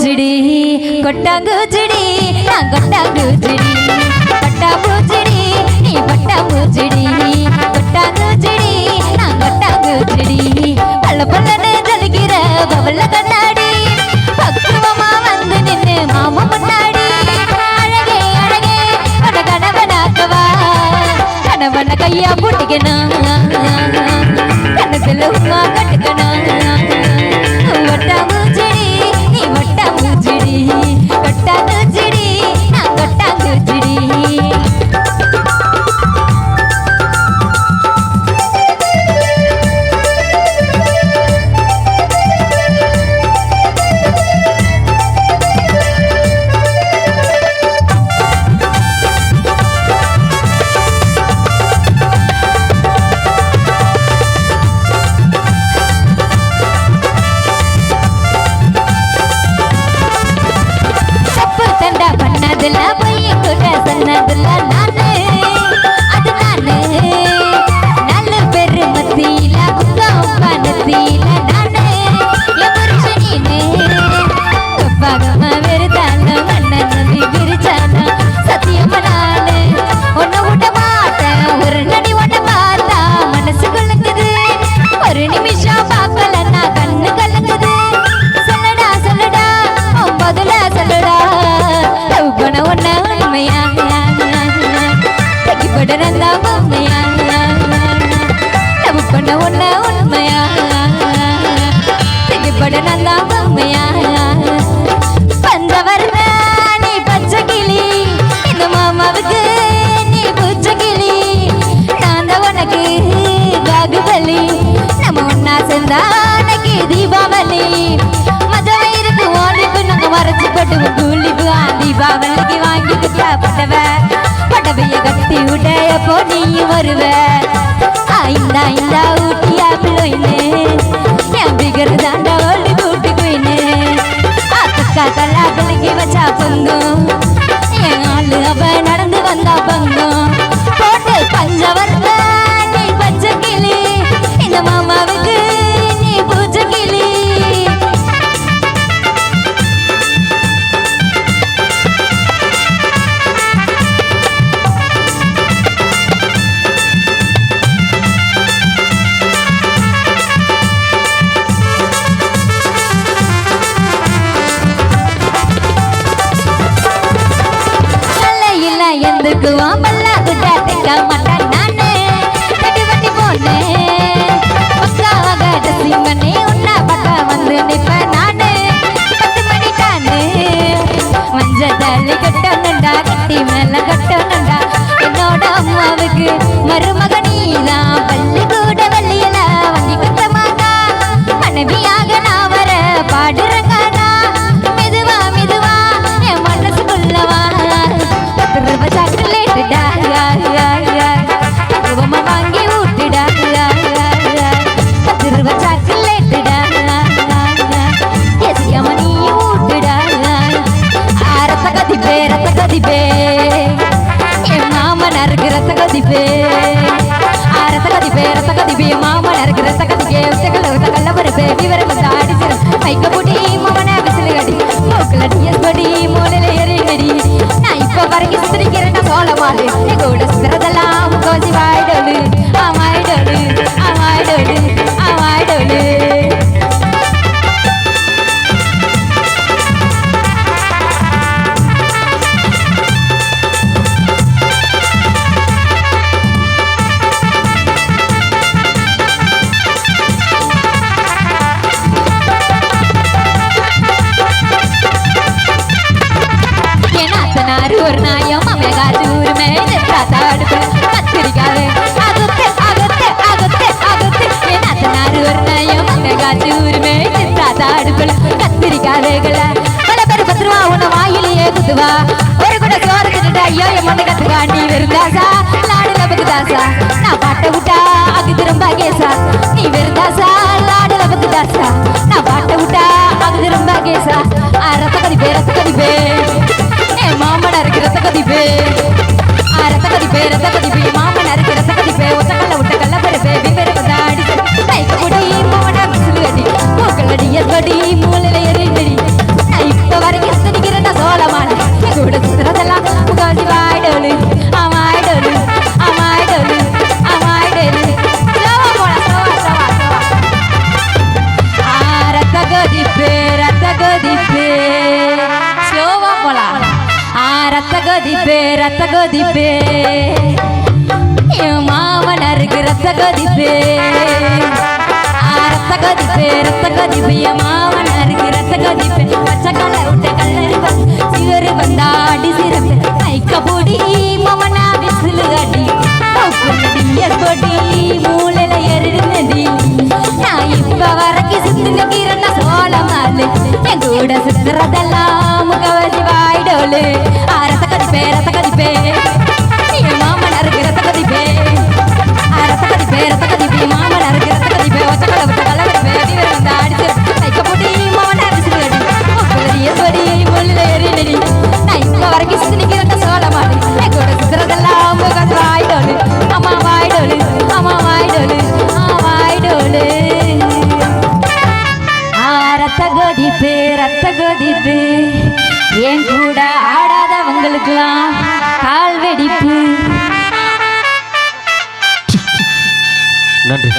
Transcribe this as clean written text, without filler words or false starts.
பூச்செடி கொட்டாங்குச்செடி நான் கொட்டாங்குச்செடி பட்டாம்பூச்செடி நீ பட்டாம்பூச்செடி கொட்டாங்குச்செடி நான் கொட்டாங்குச்செடி பல்ல பல்லன்னு ஜலிக்கிற பவல்ல கண்ணாடி பக்குவமா வந்து நின்று மாமா முன்னாடி அழகே அழகே உன கணவனாக்கவா கணவன கையா பூட்டிக்கணும் கண்ணத்துல உமா கட்டுக்கணும் வட்டாம்பூச்செடி நீ வட்டாம்பூச்செடி கொட்டாங்குச்செடி நான் கொட்டாங்குச்செடி தீபாவளிக்கு வாங்கிக்கிட்டா படவைய கட்டி உடைய போ நீ வருவ இந்த இந்த ஊட்டியா பிள்ளைனே என் பிகர் தாண்டா ஓடி கூட்டி போயினே அக்கா தல்லா பிள்ளைக்கு வச்சா பங்கும் என் ஆளு அவ நடந்து வந்தா பங்கும் போட்டு பஞ்ச வரல நீ பச்சை கிளி இந்த மாமாவுக்கு நீ பூச்சை கிளி பல்லா குட்டா தெக்க மாட்டான் நானு கட்டி வட்டி போனேன் பக்காவாக ட்ரெஸ்ஸிங் பண்ணி உன்னா பக்கம் வந்து நிற்பேன் நானு 10 மணி தானு மஞ்ச தள்ளி கட்டணுண்டா கட்டி மேல கட்டணுண்டா என்னோட அம்மாவுக்கு மருமக நீதான் பள்ளி கூட வள்ளியில வண்டி கட்ட மாட்டா மனைவியாக நான் வர பாடுறங்கானா மெதுவா மெதுவா என் மனசுக்குள்ளவா 10 ரூபாய் சாக்லேட்டுடா ரூபமா வாங்கி ஊட்டுடா 10 ரூபாய் சாக்லேட்டுடா எசியாம நீ ஊட்டுடா ரத்த கதிப்பே என் மாமனருக்கு ரத்த கதிப்பே ரத்த கதிப்பே மாமனருக்கு ரத்த கதிப்பே உத்தகல்ல பருப்பே விவரம் அடிச்சிட மைக்க பூட்டி மாமன விசிலு கடி மூக்கலடி எஸ்படி மூலையில எறிங்கடி நான் இப்ப வரைக்கும் சிரிக்கிறேன் சோழ மாடு கூட சுத்துறதெல்லாம் கோசி வாய்டோடு ஆமாய்டோடு ஆமாய்டோடு ஆமாய்டோடு ஒரு நாயம் அமேகாச்சூர் மேலே தாத்தாடுப்பு கத்திரிக்காது அகத்து அகத்து அகத்து அகத்து என் அத்தனாரு ஒரு நாயம் அமேகாச்சூர் மேலே தாத்தாடுப்பு கத்திரிக்காதுகள பல பேர் 10 ரூபா உன்ன வாயிலேயே குத்துவா ஒரு கூட சோறு தின்னுட்டு ஐயோ என் மண்ணை கத்துக்கா நீ வெறுந்தாசா லாடு லபக்கு தாசா நான் பாட்டை விட்டா அகு திரும்ப கேசா நீ வெறுந்தாசா லாடு லபக்கு தாசா நான் பாட்டை விட்டா அகு திரும்ப கேசா ரத்த கதிப்பே மாமன இருக்கு ரத்த கதிப்பே மாமன இருக்கு ரத்த கதிப்பே ஒத்தக்கல்ல விட்ட கல்ல பருப்பே விவர பதாடி கைக்கு முடி மாமன விசிலடி மூக்கலடி எஸ்படி மூலையில எறிங்கடி நான் இப்ப கொதிப்பே ரத்த கொதிப்பே என் மாமனருக்கு ரத்த கொதிப்பே ரத்த கொதிப்பே ரத்த கொதிப்பு என் மாமனருக்கு ரத்த கொதிப்பே பச்சை கலை விட்ட கல்லறி சிவரு வந்தா அடி சிறப்பு கைக்க பொடி மமனா விசிலு அடி பொடி மூளையில எருநதி நான் இப்ப வரைக்கும் சுத்துங்க கிரண சோளமாலு என் கூட சுத்துறதெல்லாம் முகவரி வாய்டோலு ரத்த கதிப்பே ரத்த கதிப்பே என் மாமனருக்கு ரத்த கதிப்பே ரத்த கதிப்பே ரத்த கதிப்பு மாமனருக்கு ரத்த கதிப்பே ஒச்சக்கலை விட்ட கல்லறிப்பே சிவரு வந்தா அடி சிறப்பு கைக்க பொடி மமனா விசிலு அடி பொடி மூளையில எருநதி நான் இப்ப வரைக்கும் சுத்துங்க கிரண சோளமாலு என் கூட சுத்துறதெல்லாம் முகவரி வாய்டோலு அம்மா வாய்டோலு அம்மா வாய்டோலு வாய்டோலு ரத்த கொதிப்பு என் கூட ஆடாதவங்களுக்கெல்லாம் கால் வெடிப்பு நன்றி.